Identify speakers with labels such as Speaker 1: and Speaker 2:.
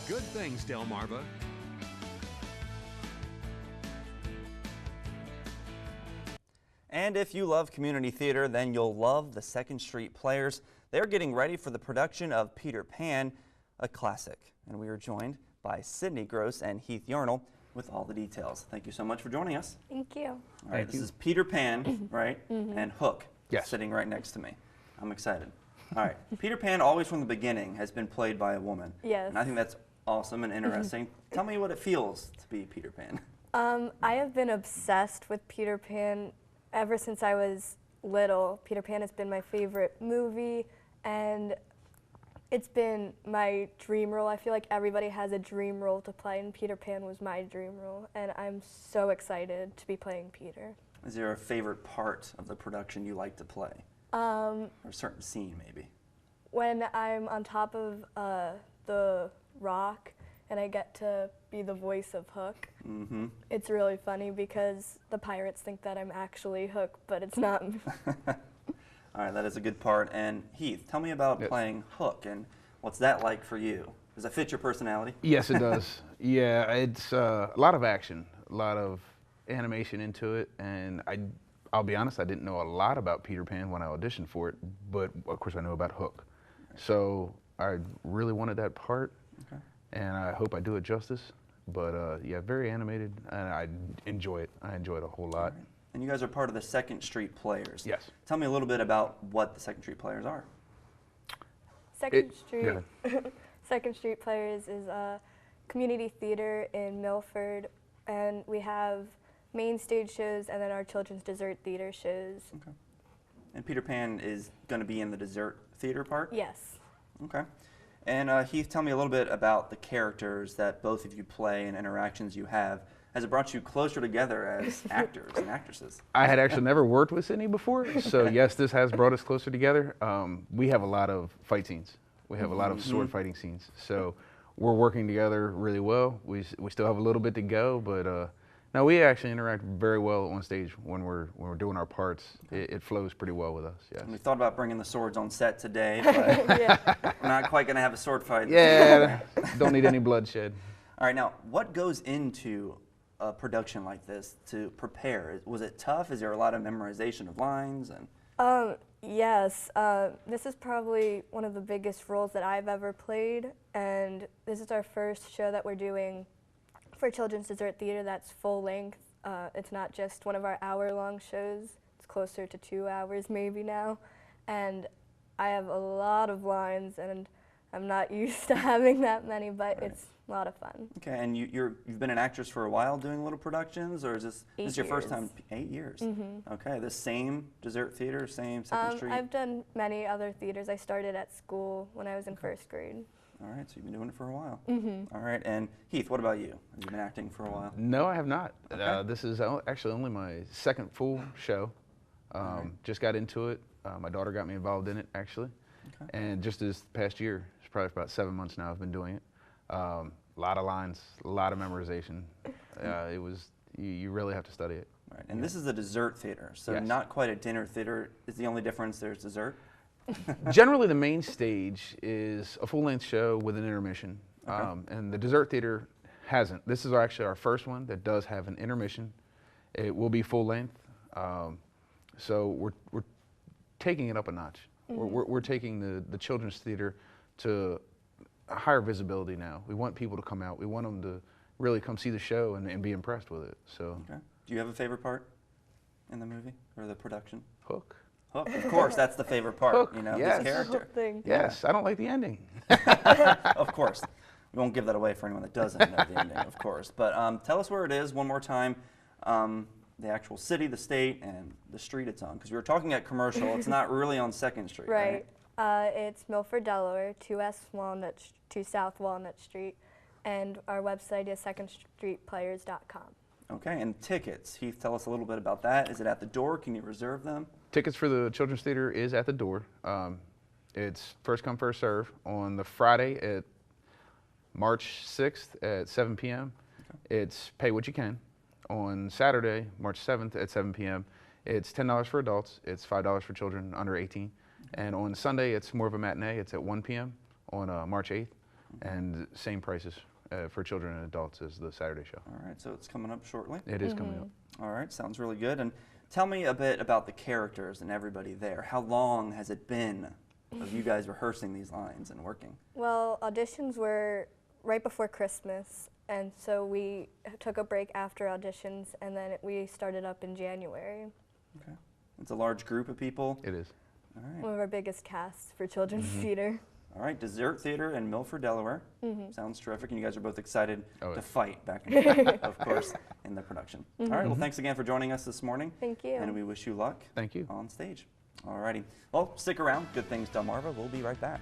Speaker 1: Good things, Delmarva.
Speaker 2: And if you love community theater, then you'll love the Second Street Players. They're getting ready for the production of Peter Pan, a classic. And we are joined by Sydney Gross and Heath Yarnell with all the details. Thank you so much for joining us.
Speaker 3: Thank you.
Speaker 2: All right, this is Peter Pan, right? And Hook, sitting right next to me. I'm excited. All right, Peter Pan, always from the beginning, has been played by a woman.
Speaker 3: Yes.
Speaker 2: And I think that's awesome and interesting. Tell me what it feels to be Peter Pan.
Speaker 3: I have been obsessed with Peter Pan ever since I was little. Peter Pan has been my favorite movie, and it's been my dream role. I feel like everybody has a dream role to play, and Peter Pan was my dream role, and I'm so excited to be playing Peter.
Speaker 2: Is there a favorite part of the production you like to play? Or a certain scene, maybe?
Speaker 3: When I'm on top of the rock and I get to be the voice of Hook, it's really funny because the pirates think that I'm actually Hook, but it's not.
Speaker 2: All right, that is a good part. And Heath, tell me about playing Hook and what's that like for you? Does that fit your personality?
Speaker 4: Yes, it does. Yeah, it's a lot of action, a lot of animation into it, and I'll be honest, I didn't know a lot about Peter Pan when I auditioned for it, but of course I know about Hook. So I really wanted that part, and I hope I do it justice. But yeah, very animated, and I enjoy it. I enjoy it a whole lot.
Speaker 2: Right. And you guys are part of the Second Street Players.
Speaker 4: Yes.
Speaker 2: Tell me a little bit about what the Second Street Players are.
Speaker 3: Second Street Players is a community theater in Milford, and we have main stage shows and then our children's dessert theater shows.
Speaker 2: Okay. And Peter Pan is going to be in the dessert theater part?
Speaker 3: Yes.
Speaker 2: Okay. And Heath, tell me a little bit about the characters that both of you play and interactions you have. Has it brought you closer together as actors and actresses?
Speaker 4: I had actually never worked with Sydney before, so yes, this has brought us closer together. We have a lot of fight scenes. We have a lot of sword fighting scenes, so we're working together really well. We still have a little bit to go, but no, we actually interact very well on stage when we're doing our parts. It flows pretty well with us. Yes.
Speaker 2: And we thought about bringing the swords on set today, but we're not quite going to have a sword fight.
Speaker 4: Yeah, don't need any bloodshed.
Speaker 2: All right, now what goes into a production like this to prepare? Was it tough? Is there a lot of memorization of lines? And
Speaker 3: yes, this is probably one of the biggest roles that I've ever played, and this is our first show that we're doing for Children's Dessert Theater that's full length. It's not just one of our hour-long shows. It's closer to 2 hours maybe now, and I have a lot of lines, and I'm not used to having that many, but it's a lot of fun.
Speaker 2: Okay, and you've been an actress for a while doing little productions, or is this your first time? 8 years. Okay, the same dessert theater, same Second Street?
Speaker 3: I've done many other theaters. I started at school when I was in first grade.
Speaker 2: All right, so you've been doing it for a while. All right, and Heath, what about you? Have you been acting for a while?
Speaker 4: No, I have not.
Speaker 2: Okay.
Speaker 4: This is actually only my second full show. Just got into it. My daughter got me involved in it, actually. Okay. And just this past year, it's probably about 7 months now I've been doing it. A lot of lines, a lot of memorization. You really have to study it.
Speaker 2: Right, and this is a dessert theater, so not quite a dinner theater. Is the only difference there's dessert?
Speaker 4: Generally, the main stage is a full-length show with an intermission, and the dessert theater hasn't. This is actually our first one that does have an intermission. It will be full-length, so we're taking it up a notch. We're taking the children's theater to a higher visibility now. We want people to come out. We want them to really come see the show and be impressed with it. So,
Speaker 2: do you have a favorite part in the movie or the production?
Speaker 4: Hook.
Speaker 2: Hook, of course, that's the favorite part,
Speaker 4: Hook,
Speaker 2: you know,
Speaker 4: yes.
Speaker 2: his character.
Speaker 4: Yes, I don't like the ending.
Speaker 2: Of course. We won't give that away for anyone that doesn't know the ending, of course. But tell us where it is one more time, the actual city, the state, and the street it's on. Because we were talking at commercial, it's not really on 2nd Street, right?
Speaker 3: It's Milford, Delaware, 2 South Walnut Street, and our website is secondstreetplayers.com.
Speaker 2: Okay, and tickets. Heath, tell us a little bit about that. Is it at the door? Can you reserve them?
Speaker 4: Tickets for the Children's Theater is at the door. It's first come, first serve on the Friday at March 6th at 7 p.m. It's pay what you can. On Saturday, March 7th at 7 p.m., it's $10 for adults. It's $5 for children under 18. And on Sunday, it's more of a matinee. It's at 1 p.m. on March 8th. and same prices for children and adults as the Saturday show.
Speaker 2: All right, so it's coming up shortly.
Speaker 4: It is coming up.
Speaker 2: All right, sounds really good. And tell me a bit about the characters and everybody there. How long has it been of you guys rehearsing these lines and working?
Speaker 3: Well, auditions were right before Christmas, and so we took a break after auditions, and then we started up in January.
Speaker 2: Okay. It's a large group of people.
Speaker 4: It is.
Speaker 2: All right.
Speaker 3: One of our biggest casts for children's theater.
Speaker 2: All right, Dessert Theater in Milford, Delaware. Sounds terrific, and you guys are both excited to fight back and forth, of course, in the production. All right, well, thanks again for joining us this morning.
Speaker 3: Thank you.
Speaker 2: And we wish you luck
Speaker 4: Thank you.
Speaker 2: on stage. All righty. Well, stick around. Good Things Delmarva. We'll be right back.